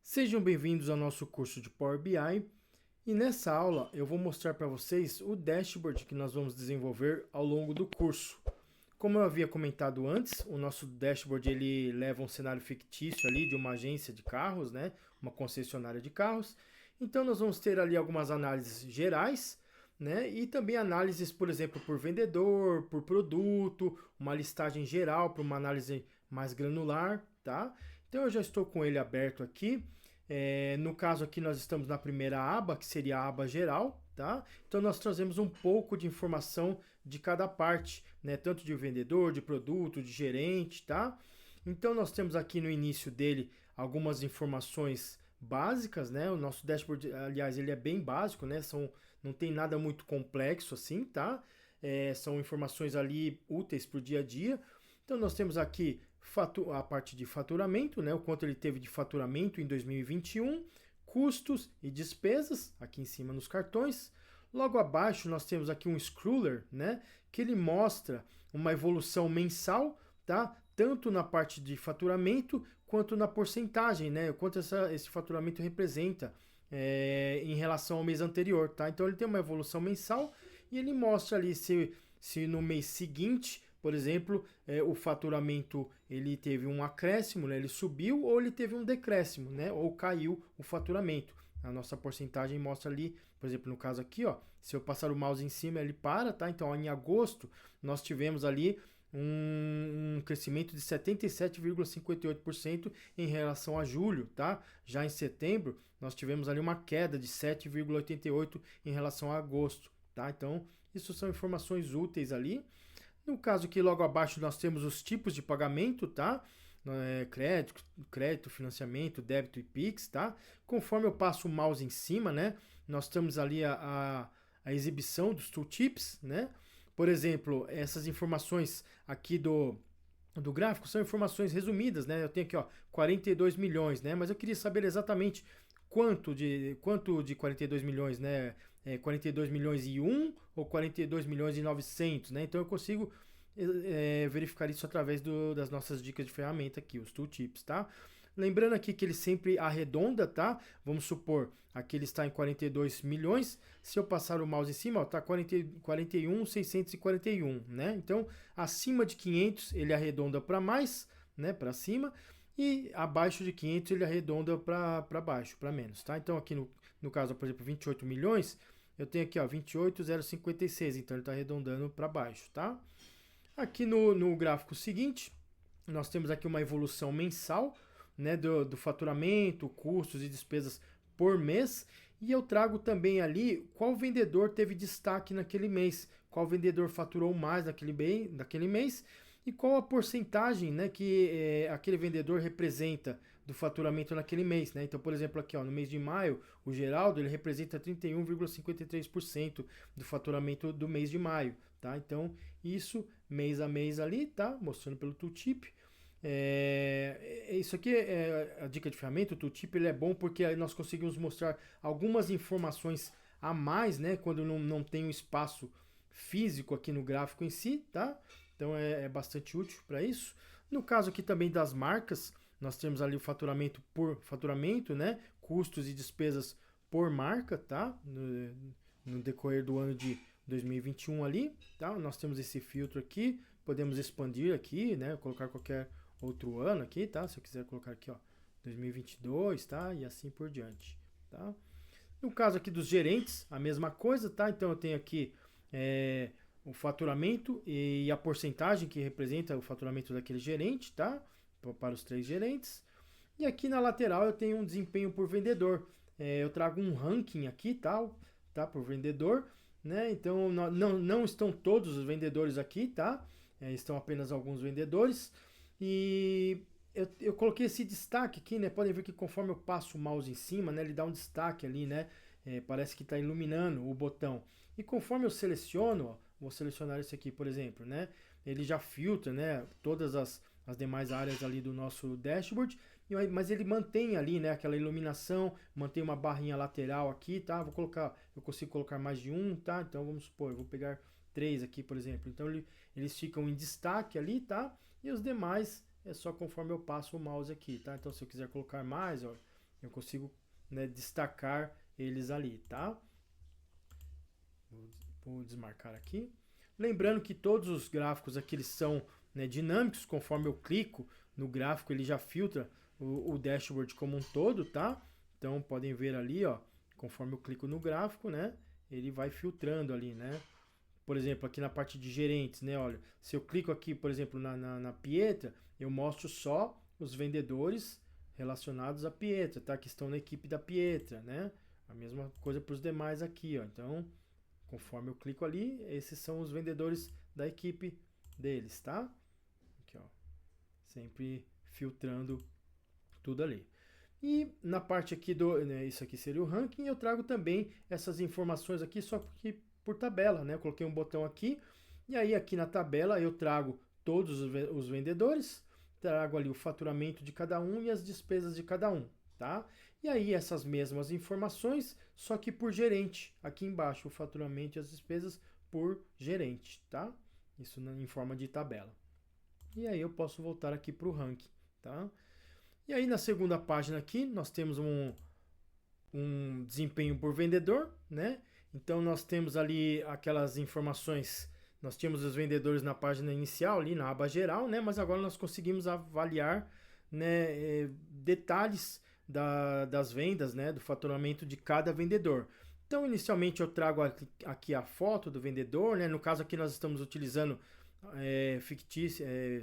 Sejam bem-vindos ao nosso curso de Power BI e nessa aula eu vou mostrar para vocês o dashboard que nós vamos desenvolver ao longo do curso. Como eu havia comentado antes, o nosso dashboard ele leva um cenário fictício ali de uma agência de carros, né? Uma concessionária de carros. Então nós vamos ter ali algumas análises gerais, né? E também análises, por exemplo, por vendedor, por produto, uma listagem geral para uma análise mais granular, tá? Então eu já estou com ele aberto aqui. No caso aqui nós estamos na primeira aba, que seria a aba geral, tá? Então nós trazemos um pouco de informação de cada parte, né? Tanto de vendedor, de produto, de gerente, tá? Então nós temos aqui no início dele algumas informações básicas, né? O nosso dashboard, aliás, ele é bem básico, né? Não tem nada muito complexo assim, tá? São informações ali úteis para o dia a dia. Então nós temos aqui a parte de faturamento, né? O quanto ele teve de faturamento em 2021, custos e despesas, aqui em cima nos cartões. Logo abaixo nós temos aqui um scroller, né? Que ele mostra uma evolução mensal, tá? Tanto na parte de faturamento quanto na porcentagem, né? Quanto esse faturamento representa em relação ao mês anterior, tá? Então ele tem uma evolução mensal e ele mostra ali se no mês seguinte, por exemplo, o faturamento ele teve um acréscimo, né? Ele subiu ou ele teve um decréscimo, né? Ou caiu o faturamento. A nossa porcentagem mostra ali, por exemplo, no caso aqui, ó, se eu passar o mouse em cima, ele para, tá? Então, ó, em agosto, nós tivemos ali um crescimento de 77,58% em relação a julho, tá? Já em setembro, nós tivemos ali uma queda de 7,88% em relação a agosto, tá? Então, isso são informações úteis ali. No caso aqui, logo abaixo, nós temos os tipos de pagamento, tá? Crédito, financiamento, débito e Pix, tá? Conforme eu passo o mouse em cima, né? Nós temos ali a exibição dos tooltips, né? Por exemplo, essas informações aqui do gráfico são informações resumidas, né? Eu tenho aqui, ó, 42 milhões, né? Mas eu queria saber exatamente quanto de 42 milhões, né? 42 milhões e 1 ou 42 milhões e 900, né? Então eu consigo verificar isso através das nossas dicas de ferramenta aqui, os tooltips, tá? Lembrando aqui que ele sempre arredonda, tá? Vamos supor, aqui ele está em 42 milhões. Se eu passar o mouse em cima, ó, tá 41.641, né? Então, acima de 500 ele arredonda para mais, né? Para cima. E abaixo de 500 ele arredonda para baixo, para menos, tá? Então, aqui no caso, por exemplo, 28 milhões, eu tenho aqui, ó, 28.056. Então, ele está arredondando para baixo, tá? Aqui no gráfico seguinte, nós temos aqui uma evolução mensal, né, do faturamento, custos e despesas por mês. E eu trago também ali qual vendedor teve destaque naquele mês, qual vendedor faturou mais naquele mês e qual a porcentagem, né, que aquele vendedor representa do faturamento naquele mês, né? Então, por exemplo, aqui, ó, no mês de maio, o Geraldo ele representa 31,53% do faturamento do mês de maio, tá? Então, isso mês a mês ali, tá? Mostrando pelo tooltip. Isso aqui é a dica de ferramenta. O tooltip ele é bom porque aí nós conseguimos mostrar algumas informações a mais, né? Quando não tem um espaço físico aqui no gráfico em si, tá? Então é bastante útil para isso. No caso aqui também das marcas, nós temos ali o faturamento por faturamento, né? Custos e despesas por marca, tá? No decorrer do ano de 2021 ali, tá? Nós temos esse filtro aqui, podemos expandir aqui, né? Colocar qualquer outro ano aqui, tá? Se eu quiser colocar aqui, ó, 2022, tá? E assim por diante, tá? No caso aqui dos gerentes, a mesma coisa, tá? Então eu tenho aqui o faturamento e a porcentagem que representa o faturamento daquele gerente, tá? Para os 3 gerentes. E aqui na lateral eu tenho um desempenho por vendedor. Eu trago um ranking aqui, tá? Por vendedor, né? Então não estão todos os vendedores aqui, tá? Estão apenas alguns vendedores. E eu coloquei esse destaque aqui, né? Podem ver que conforme eu passo o mouse em cima, né? Ele dá um destaque ali, né? Parece que está iluminando o botão. E conforme eu seleciono, ó, vou selecionar esse aqui, por exemplo, né? Ele já filtra, né? Todas as demais áreas ali do nosso dashboard, mas ele mantém ali, né? Aquela iluminação, mantém uma barrinha lateral aqui, tá? Eu consigo colocar mais de um, tá? Então vamos supor, eu vou pegar 3 aqui, por exemplo. Então eles ficam em destaque ali, tá? E os demais é só conforme eu passo o mouse aqui, tá? Então se eu quiser colocar mais, ó, eu consigo, né, destacar eles ali, tá? Vou desmarcar aqui. Lembrando que todos os gráficos aqui eles são, né, dinâmicos, conforme eu clico no gráfico ele já filtra o dashboard como um todo, tá? Então podem ver ali, ó, conforme eu clico no gráfico, né, ele vai filtrando ali, né? Por exemplo, aqui na parte de gerentes, né? Olha, se eu clico aqui, por exemplo, na Pietra, eu mostro só os vendedores relacionados à Pietra, tá? Que estão na equipe da Pietra, né? A mesma coisa para os demais aqui, ó. Então, conforme eu clico ali, esses são os vendedores da equipe deles, tá? Aqui, ó. Sempre filtrando tudo ali. E na parte aqui do, né, isso aqui seria o ranking, eu trago também essas informações aqui só porque por tabela, né? Eu coloquei um botão aqui e aí aqui na tabela eu trago todos os vendedores, trago ali o faturamento de cada um e as despesas de cada um, tá? E aí essas mesmas informações, só que por gerente, aqui embaixo o faturamento e as despesas por gerente, tá? Isso em forma de tabela. E aí eu posso voltar aqui para o ranking, tá? E aí na segunda página aqui nós temos um desempenho por vendedor, né? Então nós temos ali aquelas informações, nós tínhamos os vendedores na página inicial, ali na aba geral, né? Mas agora nós conseguimos avaliar, né, detalhes das vendas, né? Do faturamento de cada vendedor. Então inicialmente eu trago aqui a foto do vendedor, né? No caso aqui nós estamos utilizando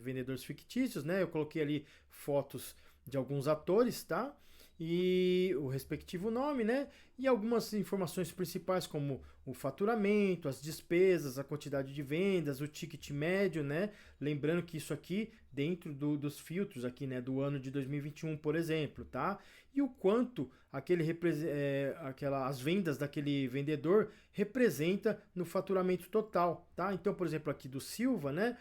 vendedores fictícios, né? Eu coloquei ali fotos de alguns atores, tá? E o respectivo nome, né? E algumas informações principais como o faturamento, as despesas, a quantidade de vendas, o ticket médio, né? Lembrando que isso aqui dentro dos filtros aqui, né? Do ano de 2021, por exemplo, tá? E o quanto as vendas daquele vendedor representa no faturamento total, tá? Então, por exemplo, aqui do Silva, né?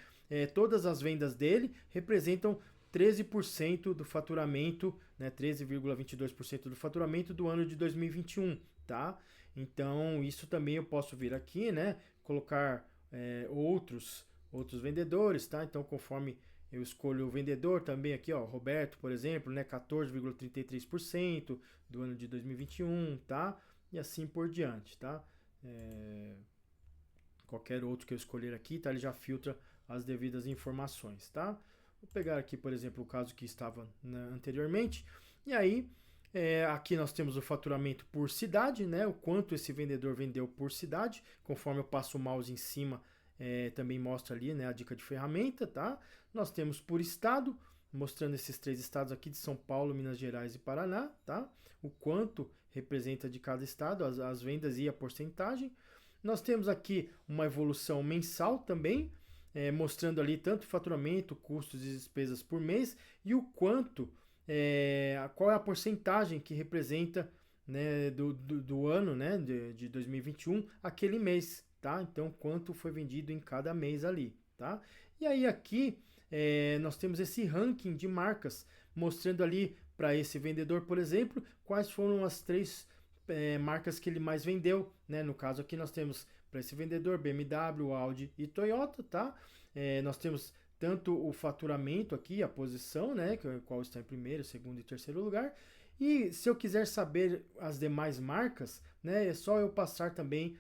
Todas as vendas dele representam 13% do faturamento, né, 13,22% do faturamento do ano de 2021, tá? Então, isso também eu posso vir aqui, né, colocar outros vendedores, tá? Então, conforme eu escolho o vendedor também aqui, ó, Roberto, por exemplo, né, 14,33% do ano de 2021, tá? E assim por diante, tá? Qualquer outro que eu escolher aqui, tá? Ele já filtra as devidas informações, tá? Vou pegar aqui, por exemplo, o caso que estava anteriormente. E aí, aqui nós temos o faturamento por cidade, né? O quanto esse vendedor vendeu por cidade. Conforme eu passo o mouse em cima, também mostra ali, né, a dica de ferramenta, tá? Nós temos por estado, mostrando esses 3 estados aqui de São Paulo, Minas Gerais e Paraná, tá? O quanto representa de cada estado, as vendas e a porcentagem. Nós temos aqui uma evolução mensal também, mostrando ali tanto faturamento, custos e despesas por mês e o quanto, qual é a porcentagem que representa, né, do ano, né, de 2021 aquele mês, tá? Então quanto foi vendido em cada mês ali, tá? E aí aqui nós temos esse ranking de marcas mostrando ali para esse vendedor, por exemplo, quais foram as 3 marcas que ele mais vendeu, né? No caso aqui nós temos para esse vendedor BMW, Audi e Toyota, tá? Nós temos tanto o faturamento aqui, a posição, né? Qual está em primeiro, segundo e terceiro lugar. E se eu quiser saber as demais marcas, né? É só eu passar também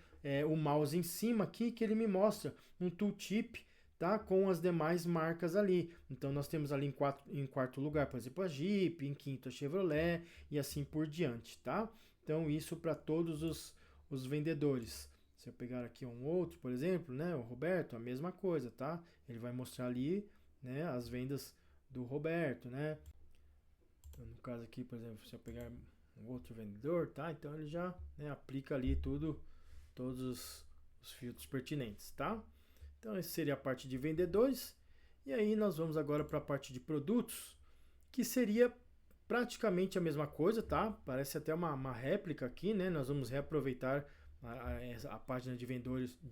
o mouse em cima aqui que ele me mostra um tooltip, tá? Com as demais marcas ali. Então nós temos ali em quarto lugar, por exemplo, a Jeep, em quinto a Chevrolet e assim por diante, tá? Então isso para todos os vendedores. Se eu pegar aqui um outro, por exemplo, né, o Roberto, a mesma coisa, tá? Ele vai mostrar ali, né, as vendas do Roberto, né? Então, no caso aqui, por exemplo, se eu pegar um outro vendedor, tá? Então ele já, né, aplica ali todos os filtros pertinentes, tá? Então essa seria a parte de vendedores. E aí nós vamos agora para a parte de produtos, que seria praticamente a mesma coisa, tá? Parece até uma réplica aqui, né? Nós vamos reaproveitar a página de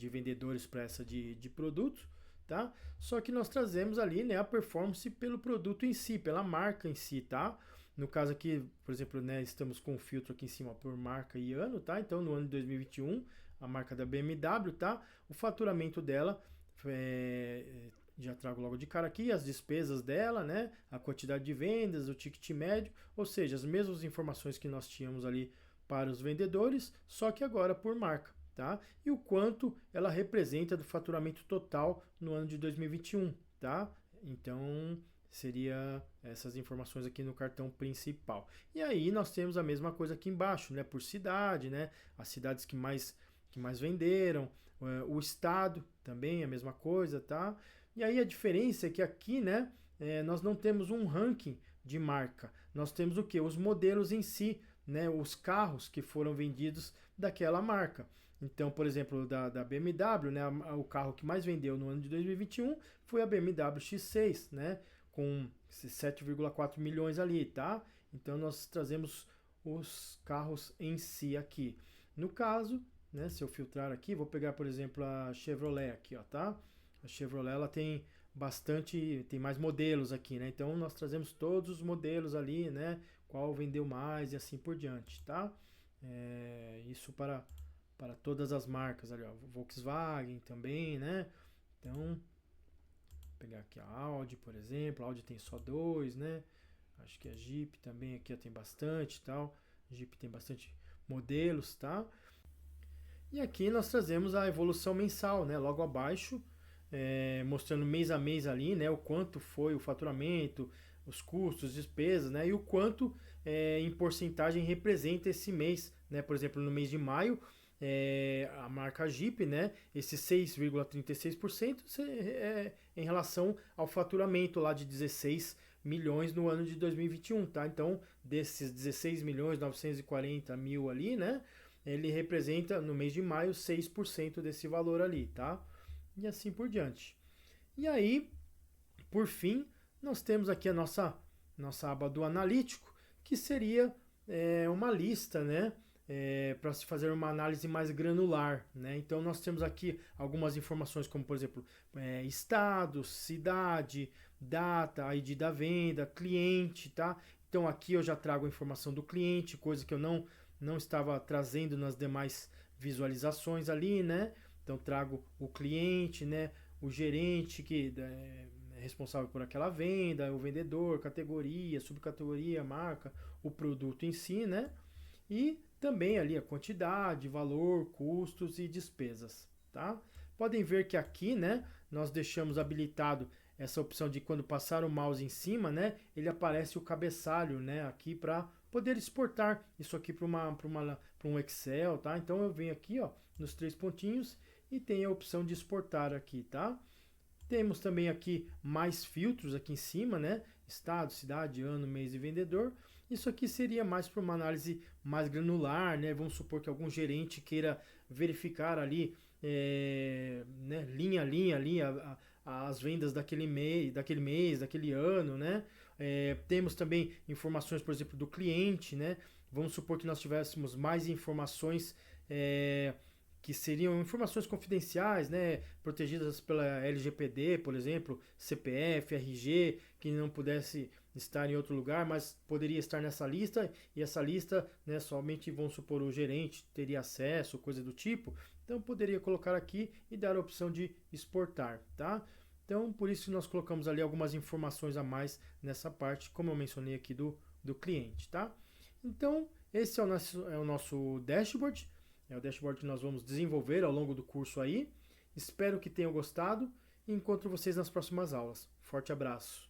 vendedores para essa de produtos, tá? Só que nós trazemos ali, né, a performance pelo produto em si, pela marca em si, tá? No caso aqui, por exemplo, né, estamos com um filtro aqui em cima por marca e ano, tá? Então, no ano de 2021, a marca da BMW, tá? O faturamento dela já trago logo de cara aqui as despesas dela, né? A quantidade de vendas, o ticket médio, ou seja, as mesmas informações que nós tínhamos ali para os vendedores, só que agora por marca, tá? E o quanto ela representa do faturamento total no ano de 2021, tá? Então, seria essas informações aqui no cartão principal. E aí nós temos a mesma coisa aqui embaixo, né? Por cidade, né? As cidades que mais venderam, o estado também a mesma coisa, tá? E aí a diferença é que aqui, né? Nós não temos um ranking de marca. Nós temos o que? Os modelos em si, né? Os carros que foram vendidos daquela marca. Então, por exemplo, da BMW, né? O carro que mais vendeu no ano de 2021 foi a BMW X6, né? Com 7,4 milhões ali, tá? Então nós trazemos os carros em si aqui. No caso, né, se eu filtrar aqui, vou pegar, por exemplo, a Chevrolet aqui, ó, tá? A Chevrolet, ela tem tem mais modelos aqui, né? Então nós trazemos todos os modelos ali, né? Qual vendeu mais e assim por diante, tá? Isso para todas as marcas ali, ó. Volkswagen também, né? Então, vou pegar aqui a Audi, por exemplo. A Audi tem só 2, né? Acho que a Jeep também aqui tem bastante, tal. A Jeep tem bastante modelos, tá? E aqui nós trazemos a evolução mensal, né? Logo abaixo, mostrando mês a mês ali, né? O quanto foi o faturamento, os custos, despesas, né? E o quanto em porcentagem representa esse mês, né? Por exemplo, no mês de maio, a marca Jeep, né? Esse 6,36% em relação ao faturamento lá de 16 milhões no ano de 2021, tá? Então, desses 16 milhões 940 mil ali, né? Ele representa, no mês de maio, 6% desse valor ali, tá? E assim por diante. E aí, por fim, nós temos aqui a nossa aba do analítico, que seria uma lista, né? Para se fazer uma análise mais granular, né? Então nós temos aqui algumas informações como, por exemplo, estado, cidade, data, ID da venda, cliente, tá? Então aqui eu já trago a informação do cliente, coisa que eu não estava trazendo nas demais visualizações ali, né? Então trago o cliente, né? O gerente que é responsável por aquela venda, o vendedor, categoria, subcategoria, marca, o produto em si, né? E também ali a quantidade, valor, custos e despesas, tá? Podem ver que aqui, né, nós deixamos habilitado essa opção de quando passar o mouse em cima, né, ele aparece o cabeçalho, né, aqui para poder exportar isso aqui para um Excel, tá? Então eu venho aqui, ó, nos 3 pontinhos e tem a opção de exportar aqui, tá? Temos também aqui mais filtros aqui em cima, né? Estado, cidade, ano, mês e vendedor. Isso aqui seria mais para uma análise mais granular, né? Vamos supor que algum gerente queira verificar ali, né? Linha a linha ali as vendas daquele mês, daquele ano, né? Temos também informações, por exemplo, do cliente, né? Vamos supor que nós tivéssemos mais informações que seriam informações confidenciais, né, protegidas pela LGPD, por exemplo, CPF, RG, que não pudesse estar em outro lugar, mas poderia estar nessa lista, e essa lista, né, somente, vamos supor, o gerente teria acesso, coisa do tipo, então poderia colocar aqui e dar a opção de exportar, tá? Então, por isso nós colocamos ali algumas informações a mais nessa parte, como eu mencionei aqui do cliente, tá? Então, esse é o nosso dashboard. É o dashboard que nós vamos desenvolver ao longo do curso aí. Espero que tenham gostado e encontro vocês nas próximas aulas. Forte abraço!